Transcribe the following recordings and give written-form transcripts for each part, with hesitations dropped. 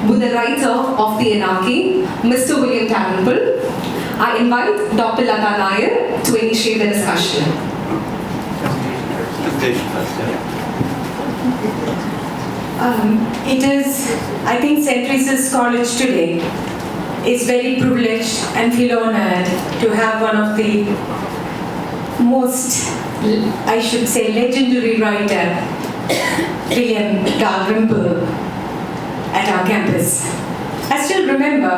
with the writer of the Anarchy, Mr. William Dalrymple. I invite Dr. Latha Nair to initiate the discussion. It is, I think, St. Teresa's College today is very privileged and feel honored to have one of the most, I should say, legendary writer, William Dalrymple, at our campus. I still remember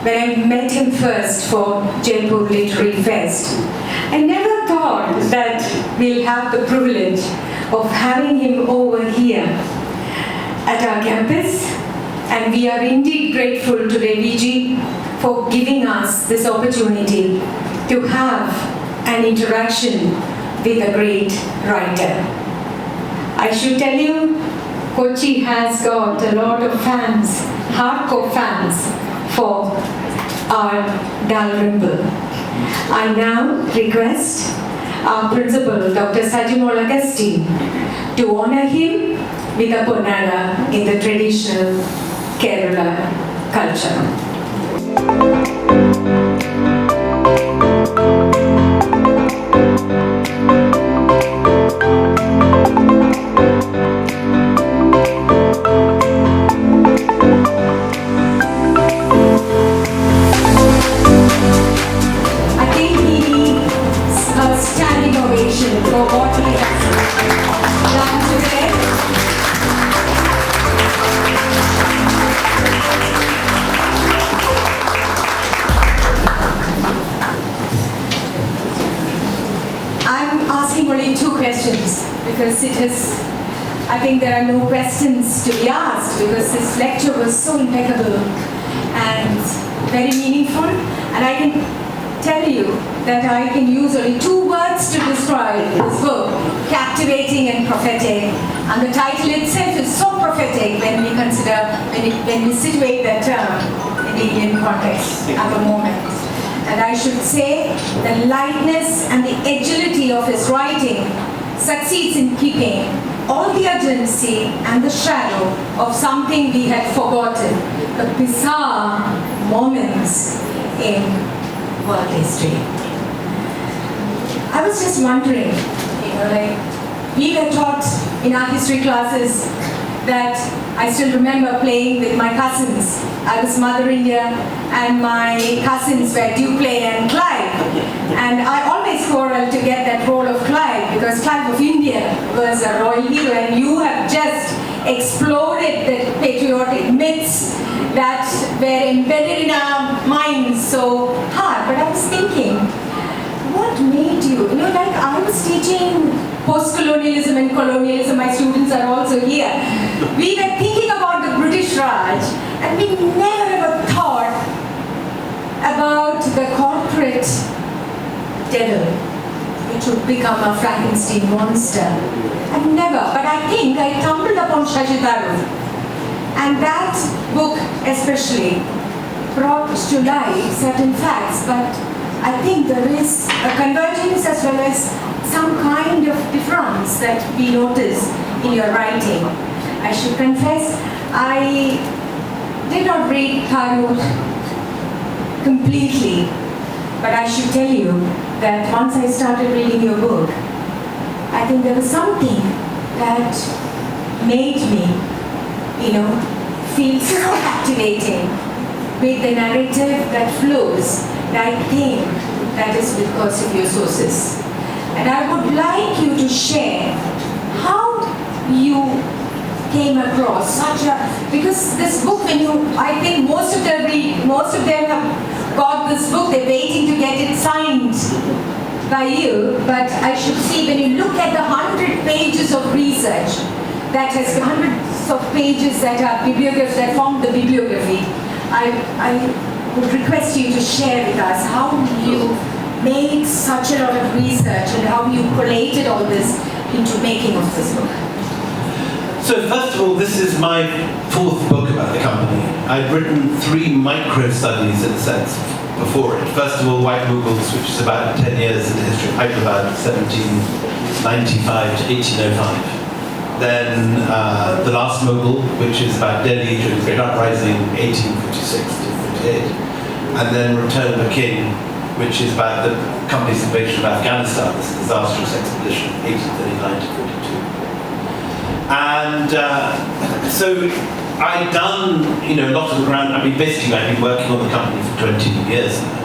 when I met him first for Jaipur Literary Fest. I never thought that we'll have the privilege of having him over here at our campus, and we are indeed grateful to Reviji for giving us this opportunity to have an interaction with a great writer. I should tell you, Kochi has got a lot of fans, hardcore fans for our Dalrymple. I now request our principal, Dr. Sajimol Agustin, to honor him with a ponada in the traditional Kerala culture. Because it is, I think there are no questions to be asked because this lecture was so impeccable and very meaningful, and I can tell you that I can use only 2 words to describe this book: captivating and prophetic. And the title itself is so prophetic when we consider, when we situate that term in the Indian context at the moment. And I should say the lightness and the agility of his writing succeeds in keeping all the urgency and the shadow of something we had forgotten, the bizarre moments in world history. I was just wondering, we were taught in our history classes that I still remember playing with my cousins. I was Mother India and my cousins were Duplay and Clive. And I always quarreled to get that role of Clive because Clive of India was a royal hero, and you have just exploded the patriotic myths that were embedded in our minds so hard. But I was thinking, what made you, like I was teaching post-colonialism and colonialism, my students are also here. We were thinking about the British Raj, and we never ever thought about the corporate devil, which would become a Frankenstein monster. I never, but I think I stumbled upon Shashi Tharoor. And that book especially brought to light certain facts, but I think there is a convergence as well as some kind of difference that we notice in your writing. I should confess, I did not read Tharoor completely, but I should tell you that once I started reading your book, I think there was something that made me, feel so captivating with the narrative that flows. And I think that is because of your sources. And I would like you to share how you came across such a, because this book, I think most of them have got this book, they're waiting to get it signed by you, but I should see when you look at the 100 pages of research, that has hundreds of pages that are bibliographies, that form the bibliography, I would request you to share with us how you made such a lot of research and how you collated all this into making of this book. So first of all, this is my 4th book about the company. I'd written 3 micro-studies, in a sense, before it. First of all, White Mughals, which is about 10 years in the history of Hyderabad, 1795 to 1805. then The Last Mughal, which is about Delhi during the Great Uprising, 1856 to 58, and then Return of the King, which is about the company's invasion of Afghanistan, this disastrous expedition, 1839 to 42. And so I'd done, a lot of the ground. I mean, basically, I've been working on the company for 20 years now,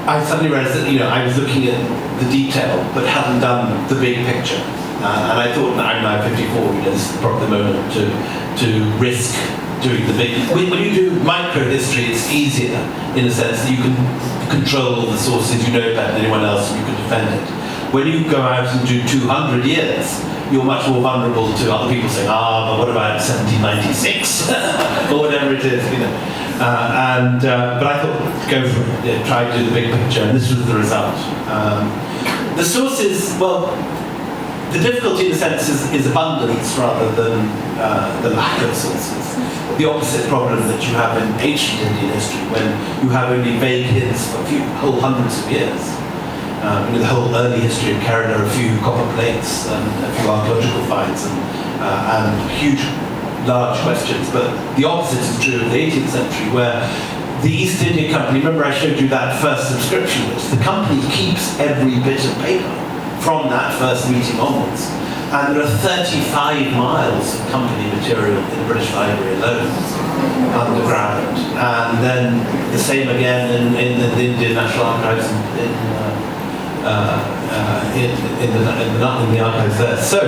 I suddenly realized that I was looking at the detail but hadn't done the big picture, and I thought, I'm now 54. This is probably the moment to risk doing the big. When you do micro history, it's easier in a sense that you can control the sources, you know better than anyone else, and you can defend it. When you go out and do 200 years, you're much more vulnerable to other people saying, but what about 1796 or whatever it is, but I thought, go for it, try to do the big picture, and this was the result. The sources, well, the difficulty in a sense is abundance rather than the lack of sources. The opposite problem that you have in ancient Indian history, when you have only vague hints for whole hundreds of years. The whole early history of Kerala, a few copper plates and a few archaeological finds and huge, large questions. But the opposite is true of the 18th century, where the East India Company, remember I showed you that first subscription list, the company keeps every bit of paper from that first meeting onwards. And there are 35 miles of company material in the British Library alone, underground. And then the same again in the Indian National Archives in the archives there. So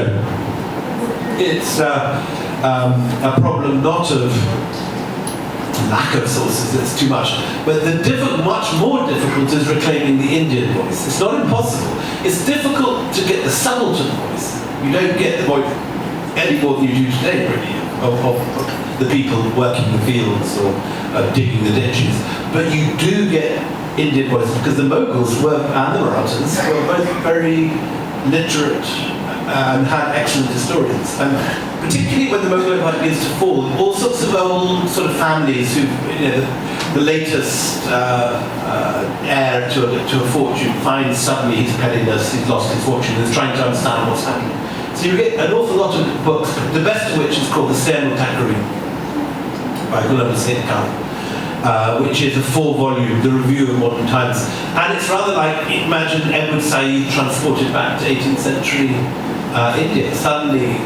it's a problem not of lack of sources, it's too much, but much more difficult is reclaiming the Indian voice. It's not impossible. It's difficult to get the subaltern voice. You don't get the voice any more than you do today, really, of the people working the fields or digging the ditches. But you do get Indian voices, because the Mughals and the Marathas were both very literate and had excellent historians. And particularly when the Mughal Empire begins to fall, all sorts of old sort of families who, the latest heir to a fortune finds suddenly he's penniless, he's lost his fortune, and is trying to understand what's happening. So you get an awful lot of books, the best of which is called The Seymour Thackeray by William Dalrymple, which is a 4-volume, The Review of Modern Times. And it's rather like, imagine Edward Said transported back to 18th century India. Suddenly,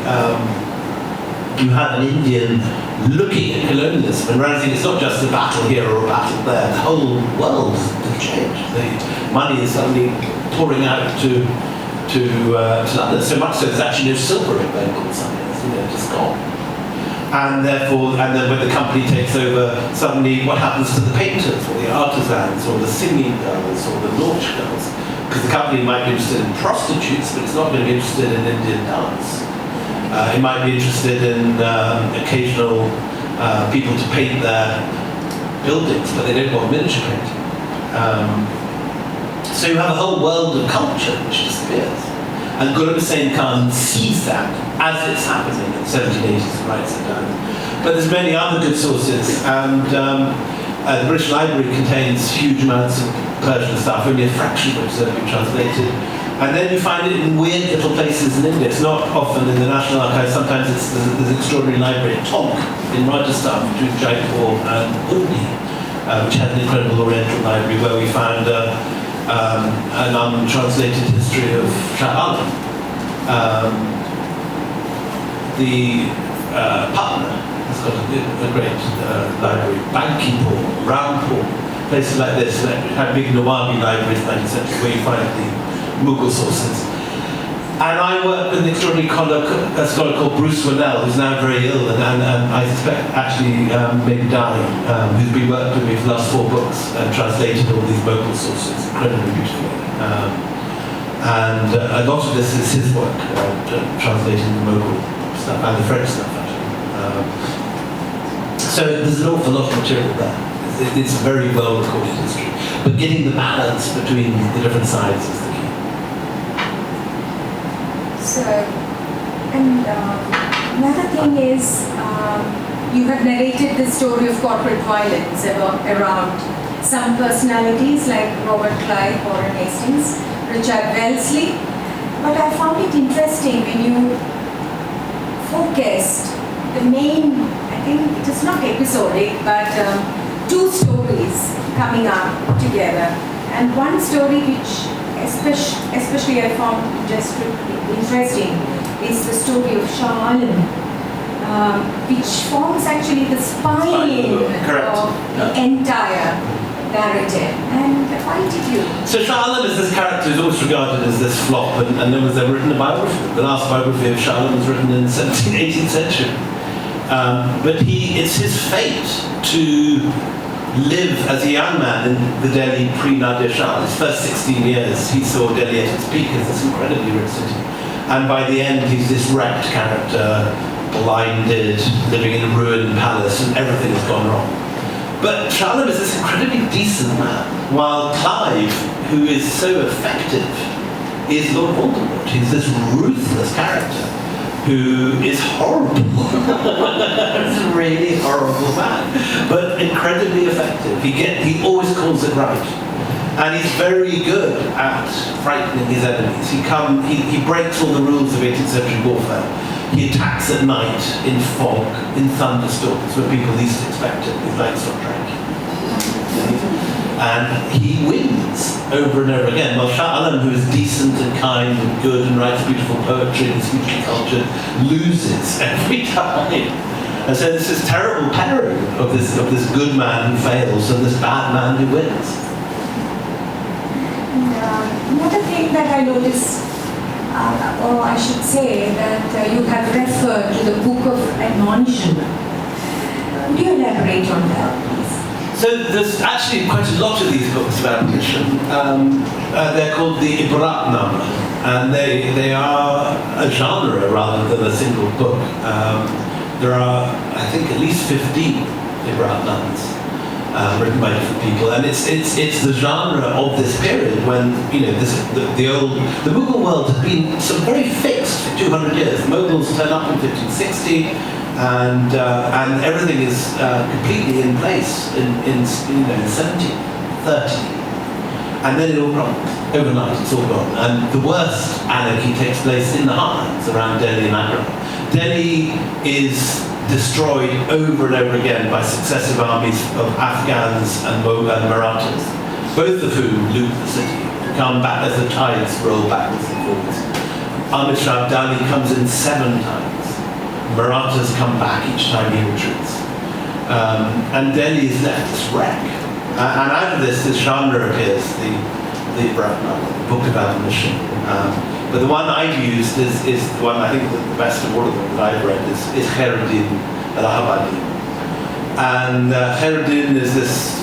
you have an Indian looking at colonialism and realizing it's not just a battle here or a battle there. The whole world has changed. The money is suddenly pouring out to London. So much so there's actually no silver available in some areas, just gone. And therefore, and then when the company takes over, suddenly what happens to the painters or the artisans or the singing girls or the launch girls? Because the company might be interested in prostitutes, but it's not going to be interested in Indian dance. It might be interested in occasional people to paint their buildings, but they don't want miniature painting. So you have a whole world of culture which disappears. And Ghulam Hussain Khan sees that as it's happening in the 1780s and writes it down. But there's many other good sources, and the British Library contains huge amounts of Persian stuff, only a fraction of which has been translated. And then you find it in weird little places in India. It's not often in the National Archives. Sometimes there's an extraordinary library at Tonk in Rajasthan between Jaipur and Urni, which has an incredible Oriental library where we found an untranslated history of Shah Alam. The Patna has got a great library. Bankipur, Rampur, places like this that had big Nawabi libraries in the 19th century where you find the Mughal sources. And I work with an extraordinary scholar called Bruce Winnell, who's now very ill and I suspect actually maybe dying, who's been working with me for the last 4 books and translated all these Mughal sources incredibly beautifully. And a lot of this is his work, translating the Mughal stuff and the French stuff actually. So there's an awful lot of material there. It's a very well recorded history. But getting the balance between the different sides is the key. So, and another thing is, you have narrated the story of corporate violence around some personalities like Robert Clive, Warren Hastings, Richard Wellesley. But I found it interesting when you focused the main, I think it is not episodic, but two stories coming up together. And one story which especially I found just interesting is the story of Shah Alam, which forms actually the spine of the entire narrative. And why did you? So Shah Alam is this character who's always regarded as this flop, and there was ever written a biography. The last biography of Shah Alam was written in the 17th, 18th century. But it's his fate to live as a young man in the Delhi pre-Nadir Shah. His first 16 years, he saw Delhi at its peak as this incredibly rich city. And by the end, he's this wrecked character, blinded, living in a ruined palace, and everything has gone wrong. But Shah Alam is this incredibly decent man, while Clive, who is so effective, is Lord Voldemort. He's this ruthless character who is horrible. He's a really horrible man, but incredibly effective. He always calls it right. And he's very good at frightening his enemies. He breaks all the rules of 18th century warfare. He attacks at night, in fog, in thunderstorms, when people least expect it. His lights not drinking. And he wins over and over again. While Shah Alam, who is decent and kind and good and writes beautiful poetry and is hugely cultured, loses every time. And so there's this terrible pairing of this good man who fails and this bad man who wins. Another thing that I noticed, or I should say that you have referred to the Book of Admonition. Would you elaborate on that, please? So there's actually quite a lot of these books of admonition. They're called the Ibratnama, and they are a genre rather than a single book. There are, I think, at least 15 Ibratnamas written by different people, and it's the genre of this period when the Mughal world had been sort of very fixed for 200 years. The Mughals turn up in 1560. And everything is completely in place in 1730, and then it all crumbles overnight. It's all gone, and the worst anarchy takes place in the heartlands around Delhi and Agra. Delhi is destroyed over and over again by successive armies of Afghans and Marathas, both of whom loot the city, come back as the tides roll backwards and forwards. Ahmad Shah Abdali comes in 7 times. Marathas come back each time he retreats. And Delhi is left this wreck. And out of this genre appears the Book of Admonition. But the one I've used is the one I think the best of all of them that I've read is Khairuddin al-Ahabadi. And Khairuddin is this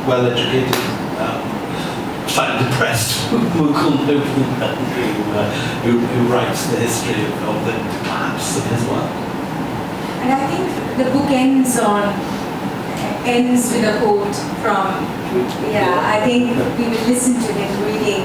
well-educated, slightly depressed Mughal nobleman who writes the history of the collapse of his work. And I think the book ends with a quote from, I think we will listen to him reading.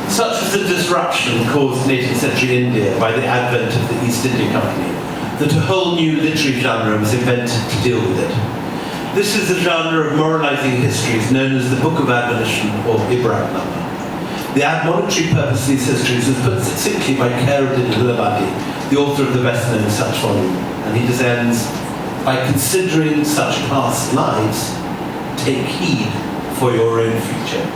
Such was the disruption caused in 18th century India by the advent of the East India Company that a whole new literary genre was invented to deal with it. This is the genre of moralizing histories known as the Book of Admonition or Ibratnama. The admonitory purpose of these histories was put succinctly by Khairuddin al-Ahabadi, the author of the best-known such volume, and he descends, by considering such past lives, take heed for your own future.